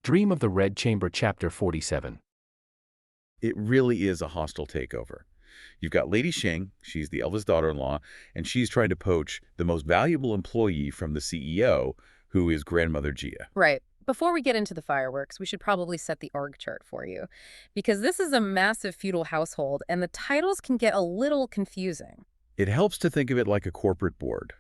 Dream of the Red Chamber Chapter 47. It really is a hostile takeover. You've got Lady Xing, she's the eldest daughter-in-law, and she's trying to poach the most valuable employee from the CEO, who is Grandmother Jia. Right. Before we get into the fireworks, we should probably set the org chart for you, because this is a massive feudal household, and the titles can get a little confusing. It helps to think of it like a corporate board.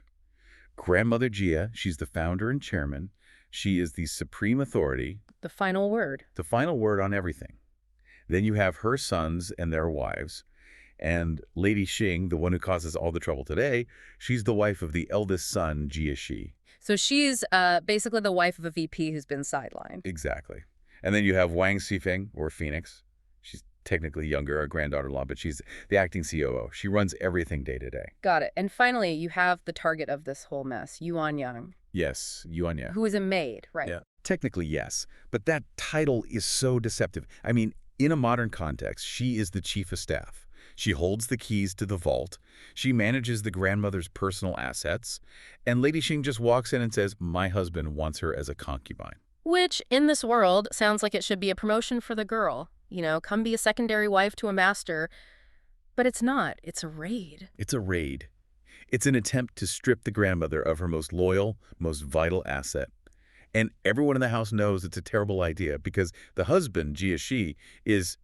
Grandmother Jia, she's the founder and chairman. She is the supreme authority, The final word. the final word on everything. Then you have her sons and their wives. And Lady Xing, the one who causes all the trouble today, she's the wife of the eldest son, Jia Shi. So she's basically the wife of a VP who's been sidelined. Exactly. And then you have Wang Xifeng, or Phoenix. She's technically younger, a granddaughter-in-law, but she's the acting COO. She runs everything day to day. Got it. And finally, you have the target of this whole mess, Yuan Yang, Yes, Yuan Ye. who is a maid, right? Yeah. Technically, yes. But that title is so deceptive. I mean, in a modern context, she is the chief of staff. She holds the keys to the vault. She manages the grandmother's personal assets. And Lady Xing just walks in and says, my husband wants her as a concubine. Which, in this world, sounds like it should be a promotion for the girl. You know, come be a secondary wife to a master. But it's not. It's a raid. It's a raid. It's an attempt to strip the grandmother of her most loyal, most vital asset. And everyone in the house knows it's a terrible idea because the husband, Jia Shi, is,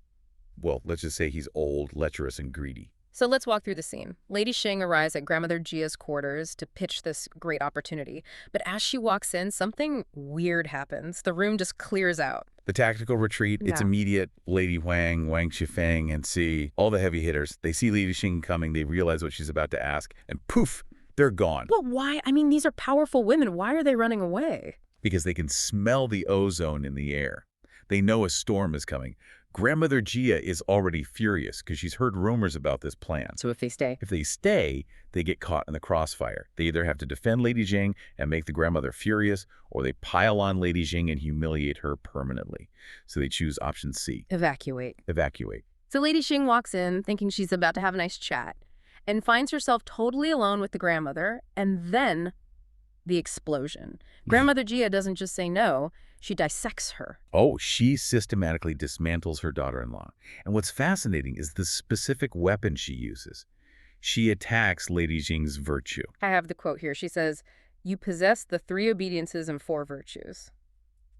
well, let's just say he's old, lecherous, and greedy. So let's walk through the scene. Lady Xing arrives at Grandmother Jia's quarters to pitch this great opportunity. But as she walks in, something weird happens. The room just clears out. The tactical retreat, it's Yeah. immediate. Lady Wang, Wang Shifeng, and C, all the heavy hitters, they see Lady Xing coming, they realize what she's about to ask, and poof, they're gone. But why? I mean, these are powerful women. Why are they running away? Because they can smell the ozone in the air. They know a storm is coming. Grandmother Jia is already furious because she's heard rumors about this plan. So if they stay? If they stay, they get caught in the crossfire. They either have to defend Lady Xing and make the grandmother furious, or they pile on Lady Xing and humiliate her permanently. So they choose option C, Evacuate. evacuate. So Lady Xing walks in thinking she's about to have a nice chat and finds herself totally alone with the grandmother, and then the explosion. Grandmother Jia doesn't just say no, she dissects her. Oh, she systematically dismantles her daughter-in-law. And what's fascinating is the specific weapon she uses. She attacks Lady Xing's virtue. I have the quote here. She says, "You possess the 3 obediences and 4 virtues."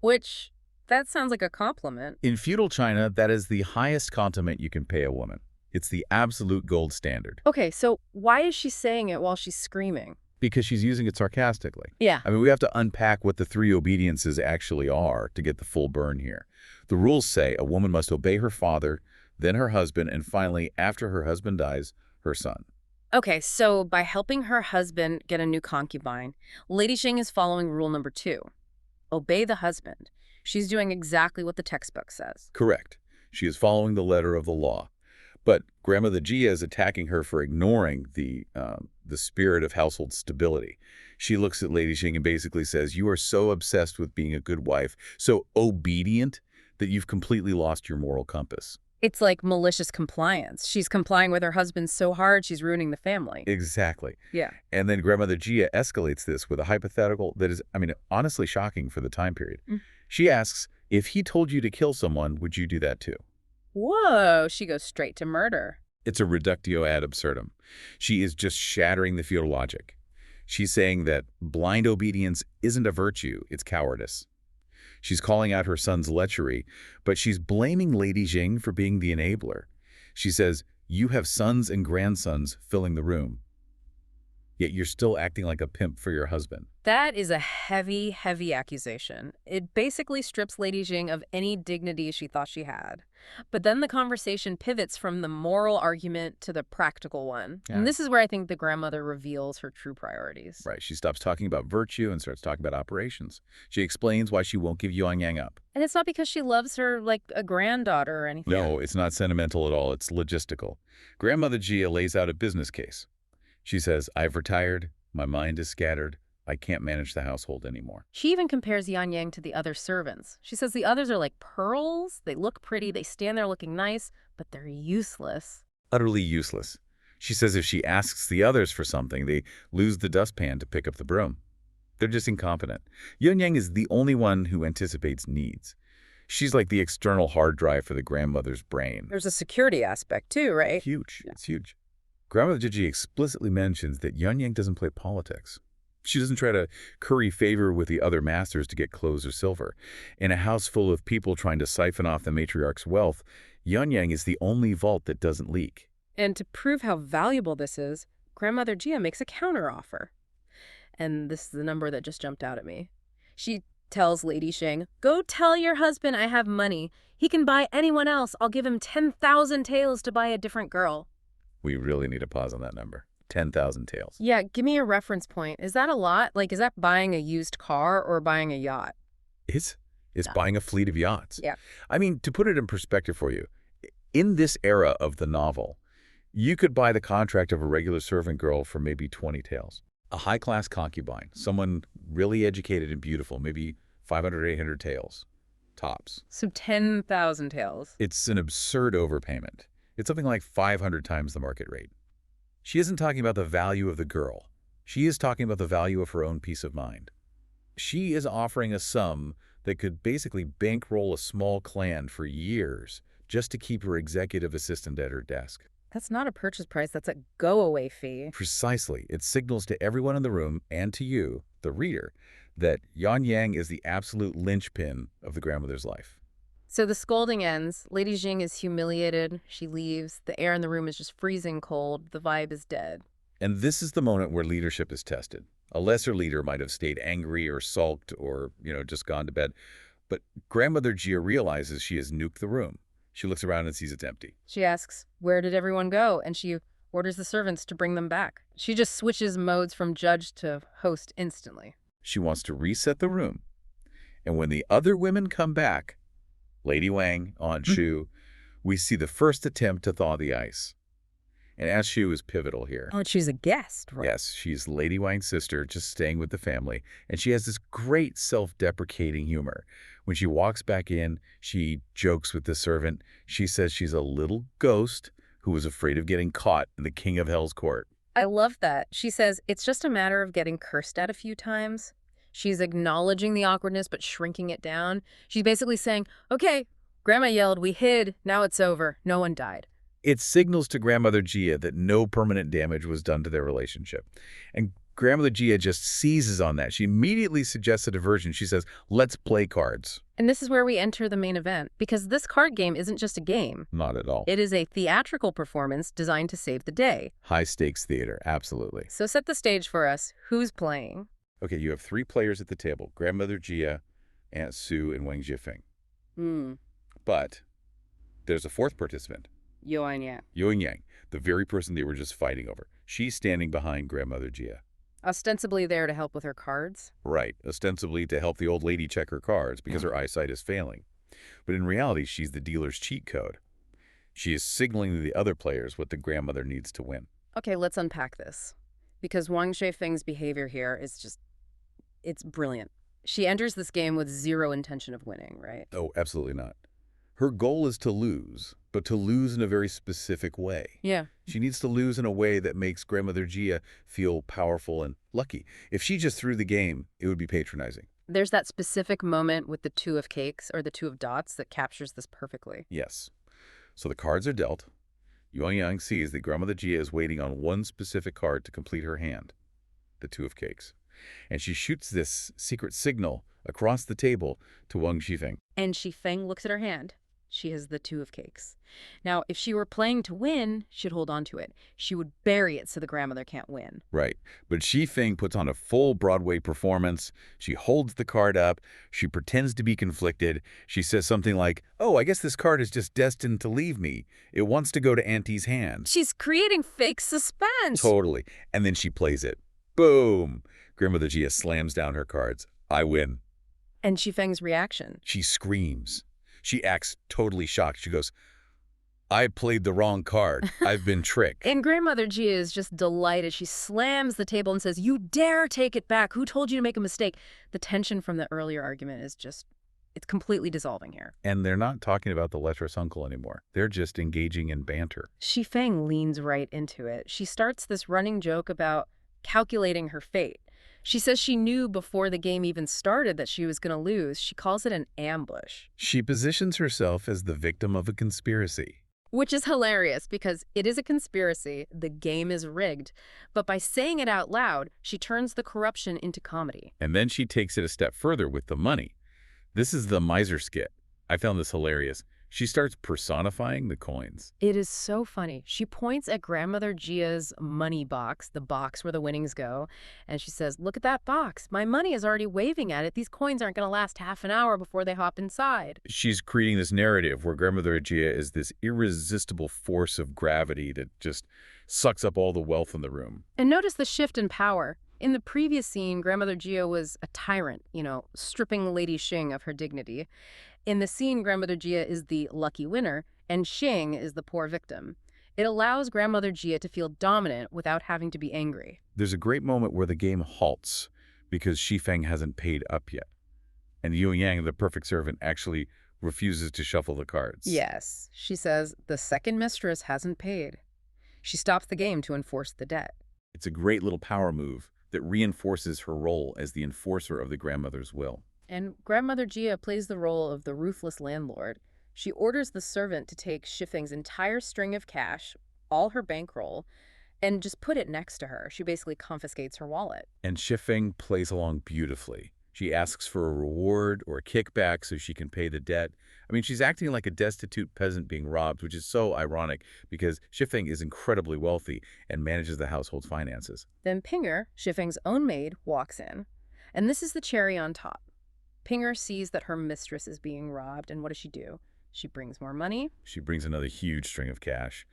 Which, that sounds like a compliment. In feudal China, that is the highest compliment you can pay a woman. It's the absolute gold standard. Okay, so why is she saying it while she's screaming? Because she's using it sarcastically. Yeah. I mean, we have to unpack what the 3 obediences actually are to get the full burn here. The rules say a woman must obey her father, then her husband, and finally, after her husband dies, her son. Okay, so by helping her husband get a new concubine, Lady Xing is following rule number 2. Obey the husband. She's doing exactly what the textbook says. Correct. She is following the letter of the law. But Grandmother Jia is attacking her for ignoring the spirit of household stability. She looks at Lady Xing and basically says, you are so obsessed with being a good wife, so obedient, that you've completely lost your moral compass. It's like malicious compliance. She's complying with her husband so hard she's ruining the family. Exactly. Yeah. And then Grandmother Jia escalates this with a hypothetical that is, I mean, honestly shocking for the time period. She asks, if he told you to kill someone, would you do that too? Whoa, she goes straight to murder. It's a reductio ad absurdum. She is just shattering the feudal logic. She's saying that blind obedience isn't a virtue, it's cowardice. She's calling out her son's lechery, but she's blaming Lady Xing for being the enabler. She says, you have sons and grandsons filling the room, yet you're still acting like a pimp for your husband. That is a heavy, heavy accusation. It basically strips Lady Xing of any dignity she thought she had. But then the conversation pivots from the moral argument to the practical one. Yeah. And this is where I think the grandmother reveals her true priorities. Right, she stops talking about virtue and starts talking about operations. She explains why she won't give Yuan Yang up. And it's not because she loves her like a granddaughter or anything. No, it's not sentimental at all, it's logistical. Grandmother Jia lays out a business case. She says, I've retired, my mind is scattered, I can't manage the household anymore. She even compares Yan Yang to the other servants. She says the others are like pearls. They look pretty, they stand there looking nice, but they're useless. Utterly useless. She says if she asks the others for something, they lose the dustpan to pick up the broom. They're just incompetent. Yuan Yang is the only one who anticipates needs. She's like the external hard drive for the grandmother's brain. There's a security aspect too, right? Huge. It's huge. Grandmother Jia explicitly mentions that Xianglian doesn't play politics. She doesn't try to curry favor with the other masters to get clothes or silver. In a house full of people trying to siphon off the matriarch's wealth, Xianglian is the only vault that doesn't leak. And to prove how valuable this is, Grandmother Jia makes a counteroffer. And this is the number that just jumped out at me. She tells Lady Sheng, "Go tell your husband I have money. He can buy anyone else. I'll give him 10,000 taels to buy a different girl." We really need to pause on that number. 10,000 taels. Yeah, give me a reference point. Is that a lot? Like, is that buying a used car or buying a yacht? It's Yeah. buying a fleet of yachts. Yeah. I mean, to put it in perspective for you, in this era of the novel, you could buy the contract of a regular servant girl for maybe 20 taels. A high-class concubine, someone really educated and beautiful, maybe 500 or 800 taels, tops. So 10,000 taels. It's an absurd overpayment. It's something like 500 times the market rate. She isn't talking about the value of the girl. She is talking about the value of her own peace of mind. She is offering a sum that could basically bankroll a small clan for years just to keep her executive assistant at her desk. That's not a purchase price. That's a go-away fee. Precisely. It signals to everyone in the room and to you, the reader, that Xianglian is the absolute linchpin of the grandmother's life. So the scolding ends. Lady Jing is humiliated. She leaves. The air in the room is just freezing cold. The vibe is dead. And this is the moment where leadership is tested. A lesser leader might have stayed angry or sulked or, just gone to bed. But Grandmother Jia realizes she has nuked the room. She looks around and sees it's empty. She asks, "Where did everyone go?" And she orders the servants to bring them back. She just switches modes from judge to host instantly. She wants to reset the room. And when the other women come back, Lady Wang, Aunt Shu, we see the first attempt to thaw the ice. And Aunt Shu is pivotal here. Oh, she's a guest, right? Yes, she's Lady Wang's sister, just staying with the family, and she has this great self-deprecating humor. When she walks back in, she jokes with the servant. She says she's a little ghost who was afraid of getting caught in the King of Hell's court. I love that. She says it's just a matter of getting cursed at a few times. She's acknowledging the awkwardness but shrinking it down. She's basically saying, "Okay, Grandma yelled, we hid, now it's over. No one died." It signals to Grandmother Jia that no permanent damage was done to their relationship. And Grandmother Jia just seizes on that. She immediately suggests a diversion. She says, "Let's play cards." And this is where we enter the main event, because this card game isn't just a game. Not at all. It is a theatrical performance designed to save the day. High-stakes theater, absolutely. So set the stage for us. Who's playing? Okay, you have 3 players at the table, Grandmother Jia, Aunt Sue, and Wang Jiefeng. But there's a 4th participant, Yuan. Yang, the very person they were just fighting over. She's standing behind Grandmother Jia. Ostensibly there to help with her cards. Right, ostensibly to help the old lady check her cards because her eyesight is failing. But in reality, she's the dealer's cheat code. She is signaling to the other players what the grandmother needs to win. Okay, let's unpack this. Because Wang Shuifeng's behavior here is just, it's brilliant. She enters this game with zero intention of winning, right? Oh, absolutely not. Her goal is to lose, but to lose in a very specific way. Yeah. She needs to lose in a way that makes Grandmother Jia feel powerful and lucky. If she just threw the game, it would be patronizing. There's that specific moment with the 2 of cakes or the 2 of dots that captures this perfectly. Yes. So the cards are dealt. Yuan Yang sees that Grandmother Jia is waiting on one specific card to complete her hand, the 2 of cakes. And she shoots this secret signal across the table to Wang Xifeng. And Xifeng looks at her hand. She has the 2 of cakes. Now, if she were playing to win, she'd hold on to it. She would bury it so the grandmother can't win. Right. But Xifeng puts on a full Broadway performance. She holds the card up. She pretends to be conflicted. She says something like, "Oh, I guess this card is just destined to leave me. It wants to go to Auntie's hand." She's creating fake suspense. Totally. And then she plays it. Boom. Grandmother Jia slams down her cards. I win. And Xifeng's reaction. She screams. She acts totally shocked. She goes, "I played the wrong card. I've been tricked." And Grandmother Jia is just delighted. She slams the table and says, "You dare take it back. Who told you to make a mistake?" The tension from the earlier argument is just, it's completely dissolving here. And they're not talking about the lecherous uncle anymore. They're just engaging in banter. Xifeng leans right into it. She starts this running joke about calculating her fate. She says she knew before the game even started that she was going to lose. She calls it an ambush. She positions herself as the victim of a conspiracy. Which is hilarious because it is a conspiracy, the game is rigged. But by saying it out loud, she turns the corruption into comedy. And then she takes it a step further with the money. This is the miser skit. I found this hilarious. She starts personifying the coins. It is so funny. She points at Grandmother Gia's money box, the box where the winnings go, and she says, "Look at that box. My money is already waving at it. These coins aren't going to last half an hour before they hop inside." She's creating this narrative where Grandmother Gia is this irresistible force of gravity that just sucks up all the wealth in the room. And notice the shift in power. In the previous scene, Grandmother Gia was a tyrant, stripping Lady Xing of her dignity. In the scene, Grandmother Gia is the lucky winner, and Xing is the poor victim. It allows Grandmother Gia to feel dominant without having to be angry. There's a great moment where the game halts because Xifeng hasn't paid up yet. And Yang, the perfect servant, actually refuses to shuffle the cards. Yes, she says, the second mistress hasn't paid. She stops the game to enforce the debt. It's a great little power move that reinforces her role as the enforcer of the grandmother's will. And Grandmother Gia plays the role of the ruthless landlord. She orders the servant to take Xifeng's entire string of cash, all her bankroll, and just put it next to her. She basically confiscates her wallet. And Xifeng plays along beautifully. She asks for a reward or a kickback so she can pay the debt. I mean, she's acting like a destitute peasant being robbed, which is so ironic because Xifeng is incredibly wealthy and manages the household's finances. Then Pinger, Xifeng's own maid, walks in. And this is the cherry on top. Pinger sees that her mistress is being robbed, and what does she do? She brings more money. She brings another huge string of cash.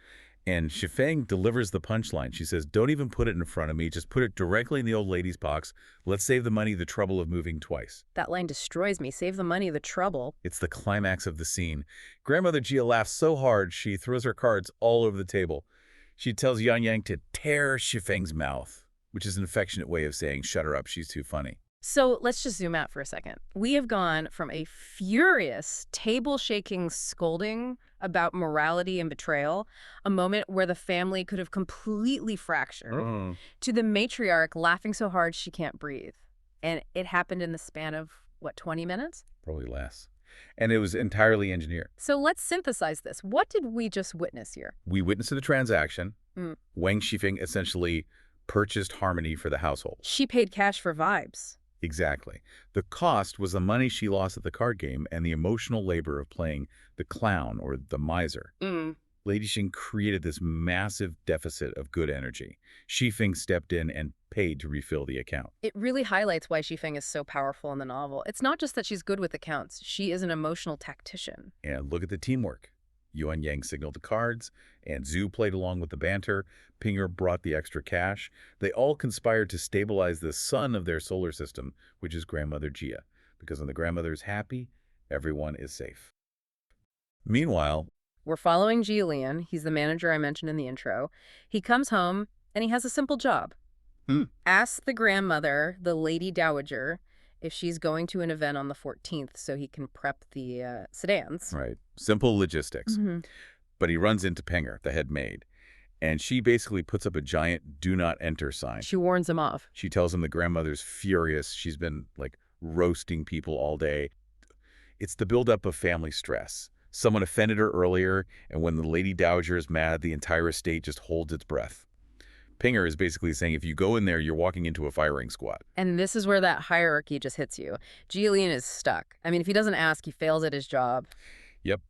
And Xifeng delivers the punchline. She says, "Don't even put it in front of me. Just put it directly in the old lady's box. Let's save the money the trouble of moving twice." That line destroys me. Save the money, the trouble. It's the climax of the scene. Grandmother Gia laughs so hard she throws her cards all over the table. She tells Xianglian to tear Xifeng's mouth, which is an affectionate way of saying, "Shut her up, she's too funny." So let's just zoom out for a second. We have gone from a furious, table-shaking scolding about morality and betrayal, a moment where the family could have completely fractured, to the matriarch laughing so hard she can't breathe. And it happened in the span of, 20 minutes? Probably less. And it was entirely engineered. So let's synthesize this. What did we just witness here? We witnessed the transaction. Wang Xifeng essentially purchased harmony for the household. She paid cash for vibes. Exactly. The cost was the money she lost at the card game and the emotional labor of playing the clown or the miser. Lady Xing created this massive deficit of good energy. Xifeng stepped in and paid to refill the account. It really highlights why Xifeng is so powerful in the novel. It's not just that she's good with accounts. She is an emotional tactician. And look at the teamwork. Yuan Yang signaled the cards, and Zhu played along with the banter. Pinger brought the extra cash. They all conspired to stabilize the sun of their solar system, which is Grandmother Gia, because when the grandmother is happy, everyone is safe. Meanwhile, we're following Xianglian. He's the manager I mentioned in the intro. He comes home, and he has a simple job. Ask the grandmother, the Lady Dowager, if she's going to an event on the 14th so he can prep the sedans. Right. Simple logistics. But he runs into Pinger, the head maid, and she basically puts up a giant "do not enter" sign. She warns him off. She tells him the grandmother's furious. She's been, roasting people all day. It's the buildup of family stress. Someone offended her earlier, and when the Lady Dowager is mad, the entire estate just holds its breath. Pinger is basically saying if you go in there, you're walking into a firing squad. And this is where that hierarchy just hits you. Xianglian is stuck. I mean, if he doesn't ask, he fails at his job. Yep.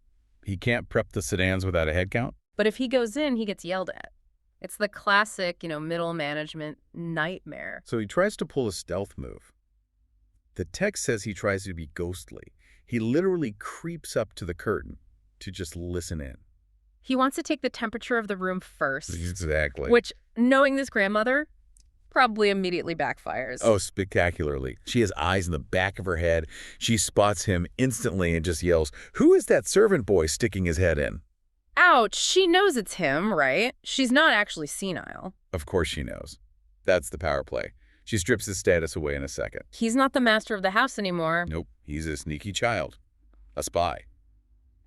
He can't prep the sedans without a head count. But if he goes in, he gets yelled at. It's the classic, middle management nightmare. So he tries to pull a stealth move. The text says he tries to be ghostly. He literally creeps up to the curtain to just listen in. He wants to take the temperature of the room first. Exactly. Which, knowing this grandmother, probably immediately backfires. Oh, spectacularly. She has eyes in the back of her head. She spots him instantly and just yells, "Who is that servant boy sticking his head in?" Ouch, she knows it's him, right? She's not actually senile. Of course she knows. That's the power play. She strips his status away in a second. He's not the master of the house anymore. Nope, he's a sneaky child. A spy.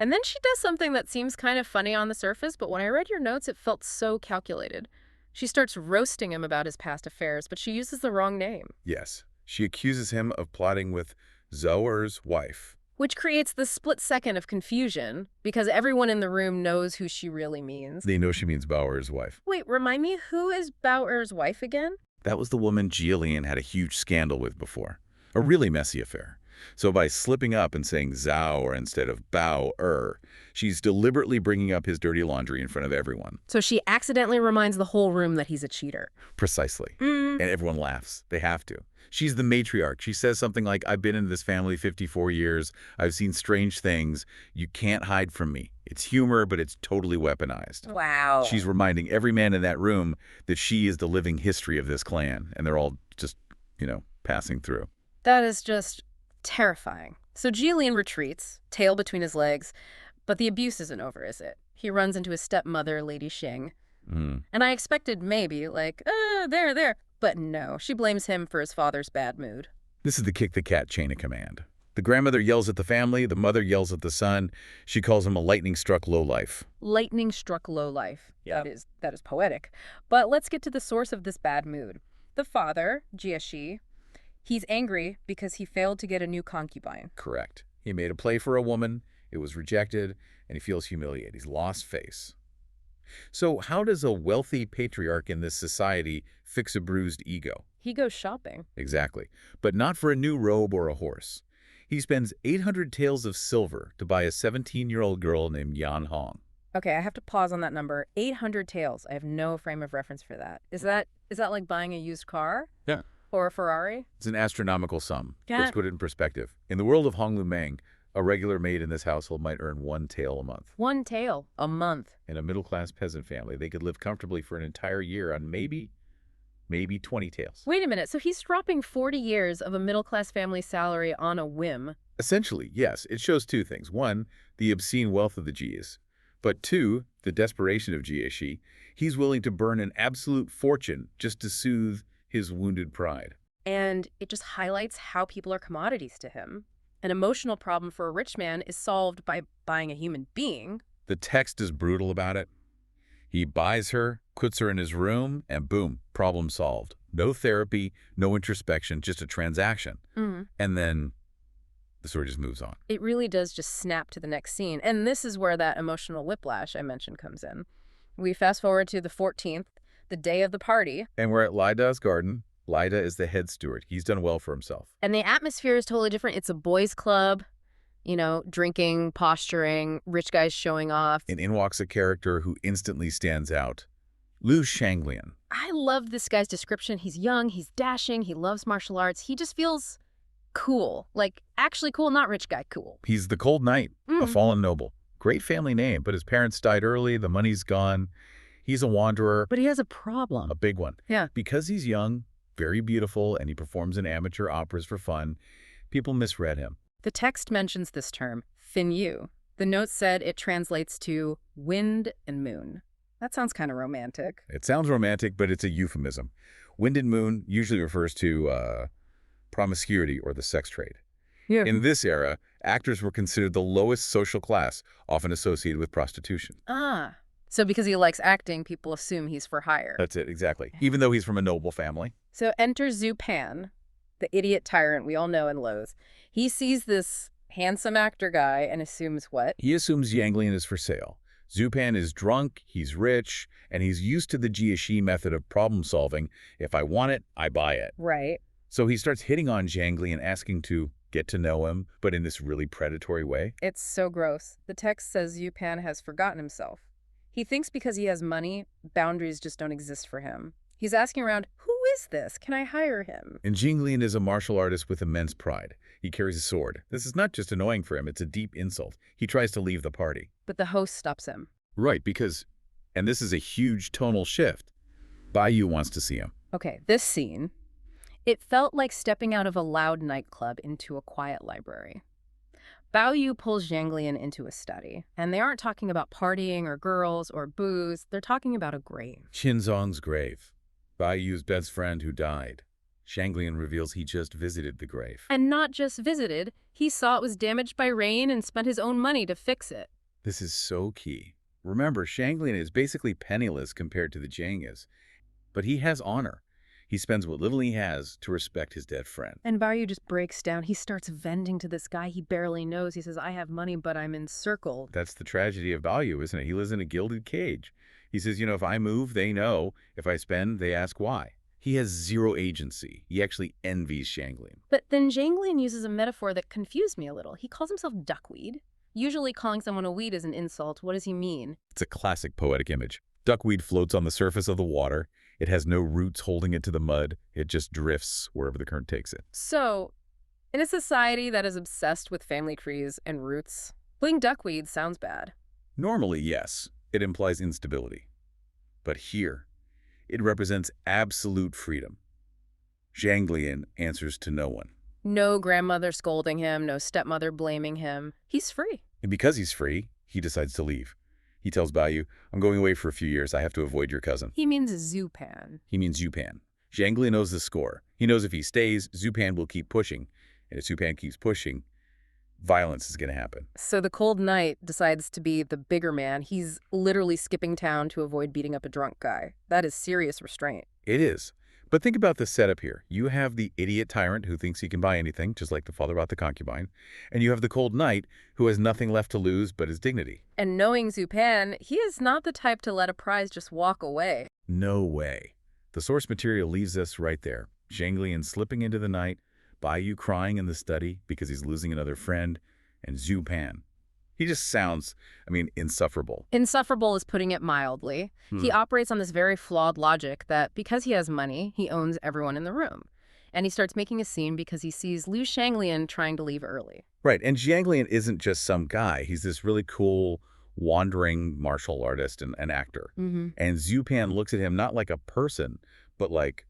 And then she does something that seems kind of funny on the surface, but when I read your notes, it felt so calculated. She starts roasting him about his past affairs, but she uses the wrong name, Yes, she accuses him of plotting with Zoer's wife. which creates the split second of confusion because everyone in the room knows who she really means. They know she means Bauer's wife. Wait, remind me, who is Bauer's wife again? That was the woman Xianglian had a huge scandal with before. A really messy affair. So by slipping up and saying Zauer instead of Bauer, she's deliberately bringing up his dirty laundry in front of everyone. So she accidentally reminds the whole room that he's a cheater. Precisely. And everyone laughs. They have to. She's the matriarch. She says something like, I've been in this family 54 years. I've seen strange things. You can't hide from me. It's humor, but it's totally weaponized. Wow. She's reminding every man in that room that she is the living history of this clan, and they're all just, passing through. That is just terrifying. So Xianglian retreats, tail between his legs, but the abuse isn't over, is it? He runs into his stepmother, Lady Xing. And I expected maybe, there. But no, she blames him for his father's bad mood. This is the kick the cat chain of command. The grandmother yells at the family, the mother yells at the son. She calls him a lightning-struck lowlife. Lightning-struck lowlife. Yeah. That is poetic. But let's get to the source of this bad mood. The father, Jieshi, he's angry because he failed to get a new concubine. Correct. He made a play for a woman, it was rejected, and he feels humiliated. He's lost face. So how does a wealthy patriarch in this society fix a bruised ego? He goes shopping. Exactly. But not for a new robe or a horse. He spends 800 taels of silver to buy a 17-year-old girl named Yan Hong. Okay, I have to pause on that number. 800 taels. I have no frame of reference for that. Is that like buying a used car? Yeah. Or a Ferrari? It's an astronomical sum. Yeah. Let's put it in perspective. In the world of Honglu Meng, a regular maid in this household might earn 1 tael a month. 1 tael a month. In a middle-class peasant family, they could live comfortably for an entire year on maybe 20 taels. Wait a minute. So he's dropping 40 years of a middle-class family salary on a whim. Essentially, yes. It shows two things. One, the obscene wealth of the Jias. But two, the desperation of Jieshi. He's willing to burn an absolute fortune just to soothe his wounded pride. And it just highlights how people are commodities to him. An emotional problem for a rich man is solved by buying a human being. The text is brutal about it. He buys her, puts her in his room, and boom, problem solved. No therapy, no introspection, just a transaction. And then the story just moves on. It really does just snap to the next scene. And this is where that emotional whiplash I mentioned comes in. We fast forward to the 14th, the day of the party. And we're at Lida's garden. Lida is the head steward. He's done well for himself. And the atmosphere is totally different. It's a boys' club, drinking, posturing, rich guys showing off. And in walks a character who instantly stands out. Lu Xianglian. I love this guy's description. He's young, he's dashing, he loves martial arts. He just feels cool. Like, actually cool, not rich guy cool. He's the Cold Knight, a fallen noble. Great family name, but his parents died early, the money's gone. He's a wanderer. But he has a problem. A big one. Yeah. Because he's young, very beautiful, and he performs in amateur operas for fun, people misread him. The text mentions this term, fin yu. The note said it translates to wind and moon. That sounds kind of romantic. It sounds romantic, but it's a euphemism. Wind and moon usually refers to promiscuity or the sex trade. Yeah. In this era, actors were considered the lowest social class, often associated with prostitution. So because he likes acting, people assume he's for hire. That's it, exactly. Even though he's from a noble family. So enter Zhu Pan, the idiot tyrant we all know and loathe. He sees this handsome actor guy and assumes what? He assumes Xianglian is for sale. Zhu Pan is drunk, he's rich, and he's used to the Jieshi method of problem solving. If I want it, I buy it. Right. So he starts hitting on Xianglian, asking to get to know him, but in this really predatory way. It's so gross. The text says Zhu Pan has forgotten himself. He thinks because he has money, boundaries just don't exist for him. He's asking around, who is this? Can I hire him? And Xianglian is a martial artist with immense pride. He carries a sword. This is not just annoying for him, it's a deep insult. He tries to leave the party. But the host stops him. Right, because, and this is a huge tonal shift, Baiyu wants to see him. Okay, this scene, it felt like stepping out of a loud nightclub into a quiet library. Bao Yu pulls Xianglian into a study, and they aren't talking about partying or girls or booze. They're talking about a grave. Qinzong's grave. Baiyu's best friend who died. Xianglian reveals he just visited the grave. And not just visited, he saw it was damaged by rain and spent his own money to fix it. This is so key. Remember, Xianglian is basically penniless compared to the Jiangas, But he has honor. He spends what little he has to respect his dead friend. And Baryu just breaks down. He starts venting to this guy he barely knows. He says, I have money, but I'm encircled. That's the tragedy of Balyu, isn't it? He lives in a gilded cage. He says, if I move, they know. If I spend, they ask why. He has zero agency. He actually envies Xianglian. But then Xianglian uses a metaphor that confused me a little. He calls himself duckweed. Usually calling someone a weed is an insult. What does he mean? It's a classic poetic image. Duckweed floats on the surface of the water. It has no roots holding it to the mud. It just drifts wherever the current takes it. So, in a society that is obsessed with family trees and roots, being duckweed sounds bad. Normally, yes, it implies instability. But here, it represents absolute freedom. Xianglian answers to no one. No grandmother scolding him, no stepmother blaming him. He's free. And because he's free, he decides to leave. He tells Balyu, I'm going away for a few years. I have to avoid your cousin. He means Zupan. He means Zupan. Xianglian knows the score. He knows if he stays, Zupan will keep pushing. And if Zupan keeps pushing, violence is going to happen. So the cold knight decides to be the bigger man. He's literally skipping town to avoid beating up a drunk guy. That is serious restraint. It is. But think about the setup here. You have the idiot tyrant who thinks he can buy anything, just like the father bought the concubine. And you have the cold knight who has nothing left to lose but his dignity. And knowing Zupan, he is not the type to let a prize just walk away. No way. The source material leaves us right there. Xianglian slipping into the night, Balyu crying in the study because he's losing another friend, and Zupan. He just sounds, insufferable. Insufferable is putting it mildly. He operates on this very flawed logic that because he has money, he owns everyone in the room. And he starts making a scene because he sees Liu Xianglian trying to leave early. Right, and Xianglian isn't just some guy. He's this really cool, wandering martial artist and actor. And Zupan looks at him not like a person, but like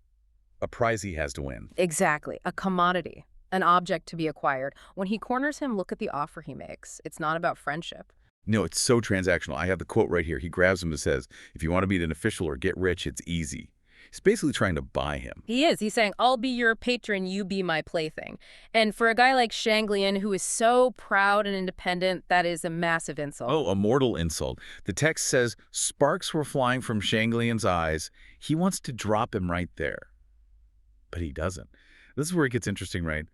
a prize he has to win. Exactly. A commodity. An object to be acquired. When he corners him, look at the offer he makes. It's not about friendship. No, it's so transactional. I have the quote right here. He grabs him and says, if you want to be an official or get rich, it's easy. He's basically trying to buy him. He is. He's saying, I'll be your patron, you be my plaything. And for a guy like Xianglian, who is so proud and independent, that is a massive insult. Oh, a mortal insult. The text says, sparks were flying from Xianglian's eyes. He wants to drop him right there. But he doesn't. This is where it gets interesting, right?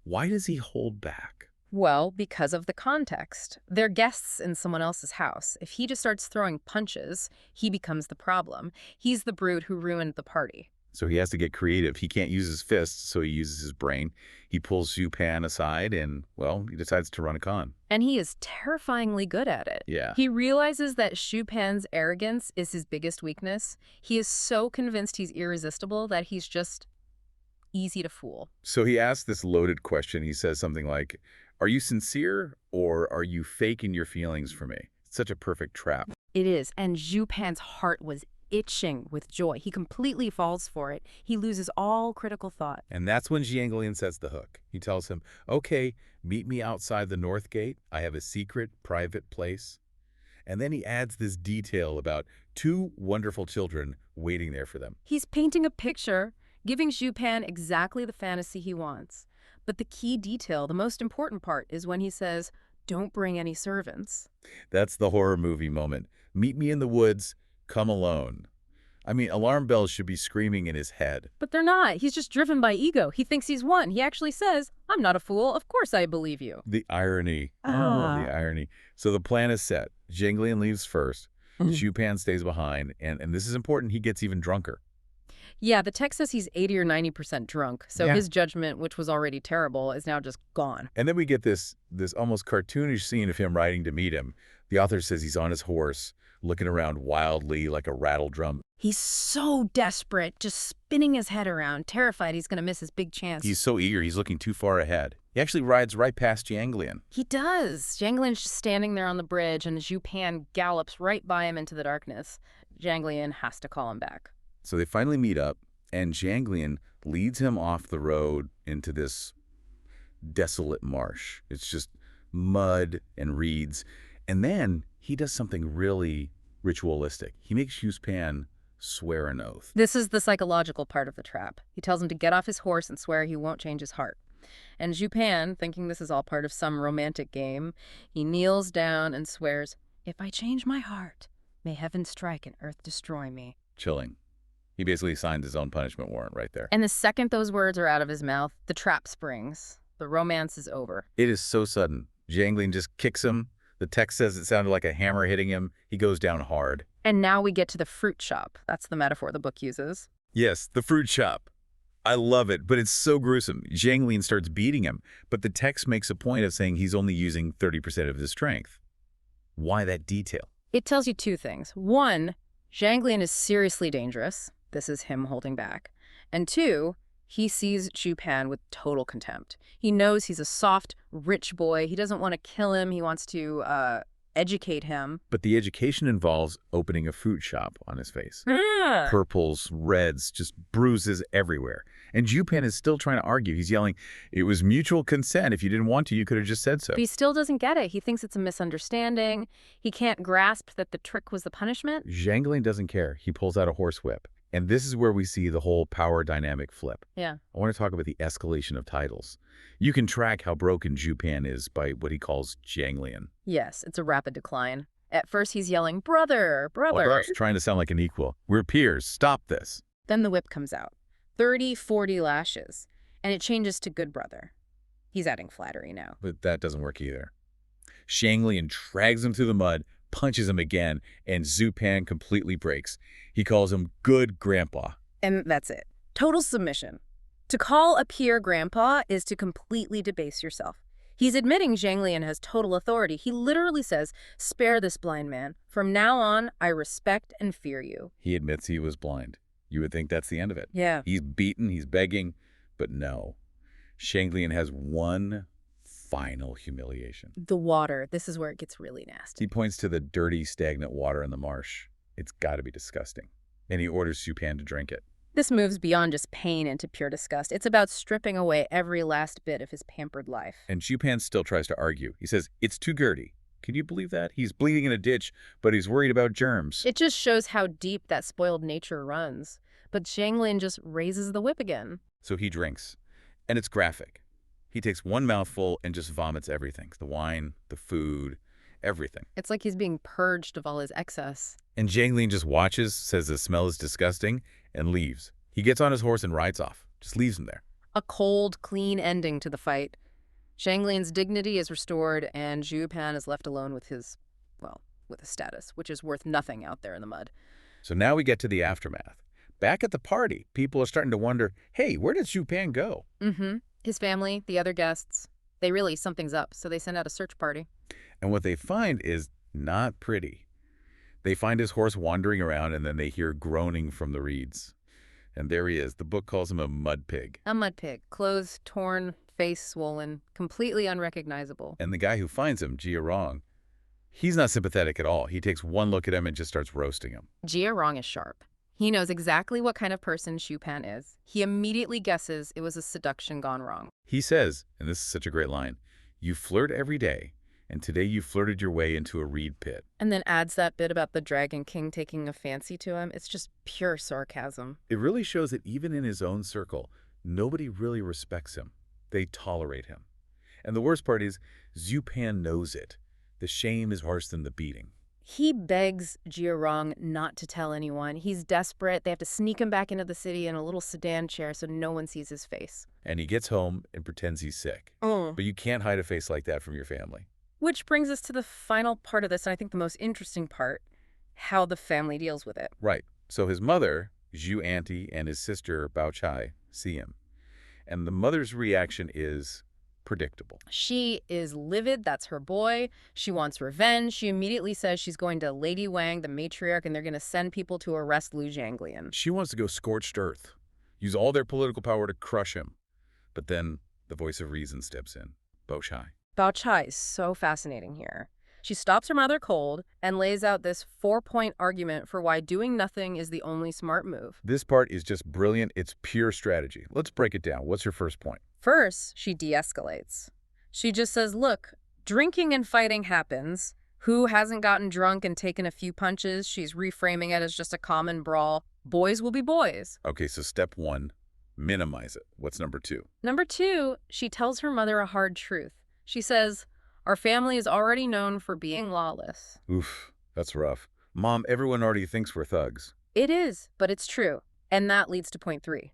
Why does he hold back? Well, because of the context. They're guests in someone else's house. If he just starts throwing punches, he becomes the problem. He's the brute who ruined the party. So he has to get creative. He can't use his fists, so he uses his brain. He pulls Zupan aside and, he decides to run a con. And he is terrifyingly good at it. Yeah. He realizes that Zupan's arrogance is his biggest weakness. He is so convinced he's irresistible that he's just easy to fool. So he asks this loaded question. He says something like, are you sincere or are you faking your feelings for me? It's such a perfect trap. It is. And Zupan's heart was itching with joy. He completely falls for it. He loses all critical thought. And that's when Xianglian sets the hook. He tells him, okay, meet me outside the north gate. I have a secret, private place. And then he adds this detail about two wonderful children waiting there for them. He's painting a picture, giving Zupan exactly the fantasy he wants. But the key detail, the most important part, is when he says, don't bring any servants. That's the horror movie moment. Meet me in the woods, come alone. Alarm bells should be screaming in his head. But they're not. He's just driven by ego. He thinks he's won. He actually says, I'm not a fool. Of course I believe you. The irony. The irony. So the plan is set. Xianglian leaves first. Zupan stays behind. And this is important. He gets even drunker. Yeah, the text says he's 80 or 90% drunk. So his judgment, which was already terrible, is now just gone. And then we get this almost cartoonish scene of him riding to meet him. The author says he's on his horse, looking around wildly like a rattle drum. He's so desperate, just spinning his head around, terrified he's going to miss his big chance. He's so eager, he's looking too far ahead. He actually rides right past Xianglian. He does. Xianglian's just standing there on the bridge, and Zupan gallops right by him into the darkness. Xianglian has to call him back. So they finally meet up, and Xianglian leads him off the road into this desolate marsh. It's just mud and reeds. And then he does something really ritualistic. He makes Zupan swear an oath. This is the psychological part of the trap. He tells him to get off his horse and swear he won't change his heart. And Zupan, thinking this is all part of some romantic game, he kneels down and swears, if I change my heart, may heaven strike and earth destroy me. Chilling. He basically signed his own punishment warrant right there. And the second those words are out of his mouth, the trap springs. The romance is over. It is so sudden. Xianglian just kicks him. The text says it sounded like a hammer hitting him. He goes down hard. And now we get to the fruit shop. That's the metaphor the book uses. Yes, the fruit shop. I love it, but it's so gruesome. Xianglian starts beating him, but the text makes a point of saying he's only using 30% of his strength. Why that detail? It tells you two things. One, Xianglian is seriously dangerous. This is him holding back. And two, he sees Pan with total contempt. He knows he's a soft, rich boy. He doesn't want to kill him. He wants to educate him. But the education involves opening a fruit shop on his face. Ah. Purples, reds, just bruises everywhere. And Pan is still trying to argue. He's yelling, it was mutual consent. If you didn't want to, you could have just said so. But he still doesn't get it. He thinks it's a misunderstanding. He can't grasp that the trick was the punishment. Xianglian doesn't care. He pulls out a horsewhip. And this is where we see the whole power dynamic flip. Yeah. I want to talk about the escalation of titles. You can track how broken Pan is by what he calls Xianglian. Yes, it's a rapid decline. At first, he's yelling, brother, brother. Trying to sound like an equal. We're peers. Stop this. Then the whip comes out. 30, 40 lashes. And it changes to good brother. He's adding flattery now. But that doesn't work either. Xianglian drags him through the mud, punches him again, and Pan completely breaks. He calls him good grandpa. And that's it. Total submission. To call a peer grandpa is to completely debase yourself. He's admitting Xianglian has total authority. He literally says, spare this blind man. From now on, I respect and fear you. He admits he was blind. You would think that's the end of it. Yeah. He's beaten, he's begging, but no. Xianglian has one final humiliation. The water. This is where it gets really nasty. He points to the dirty, stagnant water in the marsh. It's got to be disgusting. And he orders Pan to drink it. This moves beyond just pain into pure disgust. It's about stripping away every last bit of his pampered life. And Pan still tries to argue. He says, it's too dirty. Can you believe that? He's bleeding in a ditch, but he's worried about germs. It just shows how deep that spoiled nature runs. But Xianglian just raises the whip again. So he drinks. And it's graphic. He takes one mouthful and just vomits everything. The wine, the food, everything. It's like he's being purged of all his excess. And Xianglian just watches, says the smell is disgusting, and leaves. He gets on his horse and rides off. Just leaves him there. A cold, clean ending to the fight. Xianglian's dignity is restored, and Pan is left alone with his status, which is worth nothing out there in the mud. So now we get to the aftermath. Back at the party, people are starting to wonder, hey, where did Pan go? Mm-hmm. His family, the other guests, they realize something's up, so they send out a search party. And what they find is not pretty. They find his horse wandering around, and then they hear groaning from the reeds. And there he is. The book calls him a mud pig. A mud pig, clothes torn, face swollen, completely unrecognizable. And the guy who finds him, Rong, he's not sympathetic at all. He takes one look at him and just starts roasting him. Rong is sharp. He knows exactly what kind of person Pan is. He immediately guesses it was a seduction gone wrong. He says, and this is such a great line, you flirt every day, and today you flirted your way into a reed pit. And then adds that bit about the Dragon King taking a fancy to him. It's just pure sarcasm. It really shows that even in his own circle, nobody really respects him. They tolerate him. And the worst part is, Pan knows it. The shame is worse than the beating. He begs Rong not to tell anyone. He's desperate. They have to sneak him back into the city in a little sedan chair so no one sees his face. And he gets home and pretends he's sick. But you can't hide a face like that from your family. Which brings us to the final part of this, and I think the most interesting part, how the family deals with it. Right. So his mother, Zhu Auntie, and his sister, Bao Chai, see him. And the mother's reaction is predictable. She is livid. That's her boy. She wants revenge. She immediately says she's going to Lady Wang, the matriarch, and they're going to send people to arrest Lu Xianglian. She wants to go scorched earth, use all their political power to crush him. But then the voice of reason steps in, Bao Chai. Bao Chai is so fascinating here. She stops her mother cold and lays out this 4-point argument for why doing nothing is the only smart move. This part is just brilliant. It's pure strategy. Let's break it down. What's your first point? First, she de-escalates. She just says, look, drinking and fighting happens. Who hasn't gotten drunk and taken a few punches? She's reframing it as just a common brawl. Boys will be boys. Okay, so step one, minimize it. What's number two? Number two, she tells her mother a hard truth. She says, our family is already known for being lawless. Oof, that's rough. Mom, everyone already thinks we're thugs. It is, but it's true. And that leads to point 3.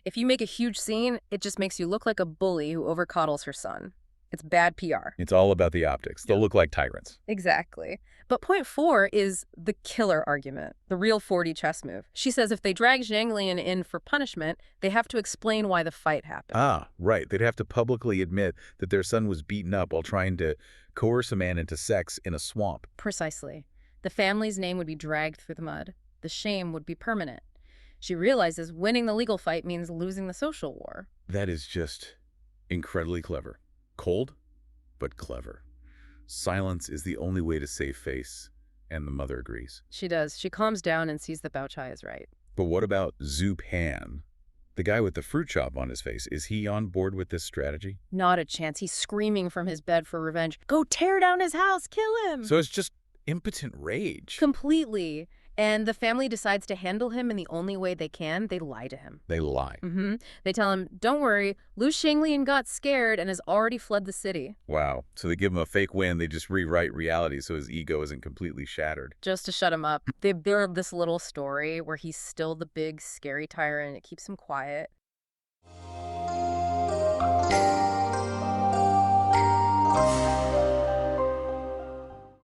If you make a huge scene, it just makes you look like a bully who overcoddles her son. It's bad PR. It's all about the optics. They'll look like tyrants. Exactly. But point 4 is the killer argument, the real 4D chess move. She says if they drag Xianglian in for punishment, they have to explain why the fight happened. Ah, right. They'd have to publicly admit that their son was beaten up while trying to coerce a man into sex in a swamp. Precisely. The family's name would be dragged through the mud. The shame would be permanent. She realizes winning the legal fight means losing the social war. That is just incredibly clever. Cold, but clever. Silence is the only way to save face, and the mother agrees. She does. She calms down and sees that Bao Chai is right. But what about Zhu Pan? The guy with the fruit chop on his face, is he on board with this strategy? Not a chance. He's screaming from his bed for revenge. Go tear down his house! Kill him! So it's just impotent rage. Completely. And the family decides to handle him in the only way they can. They lie to him. They lie. They tell him, don't worry, Lu Xianglian got scared and has already fled the city. Wow. So they give him a fake win. They just rewrite reality so his ego isn't completely shattered. Just to shut him up. They build this little story where he's still the big, scary tyrant. It keeps him quiet.